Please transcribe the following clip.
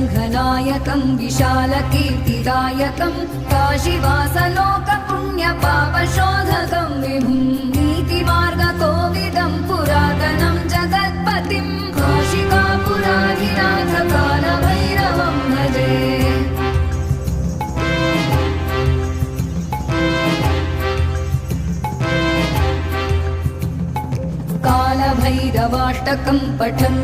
शङ्खनायकं विशालकीर्तिदायकं काशीवासलोकपुण्यपापशोधकं विभुं नीतिमार्गकोविदं पुरातनं जगत्पतिं काशिकापुराधिनाथ कालभैरवं भजे। कालभैरवाष्टकं पठन्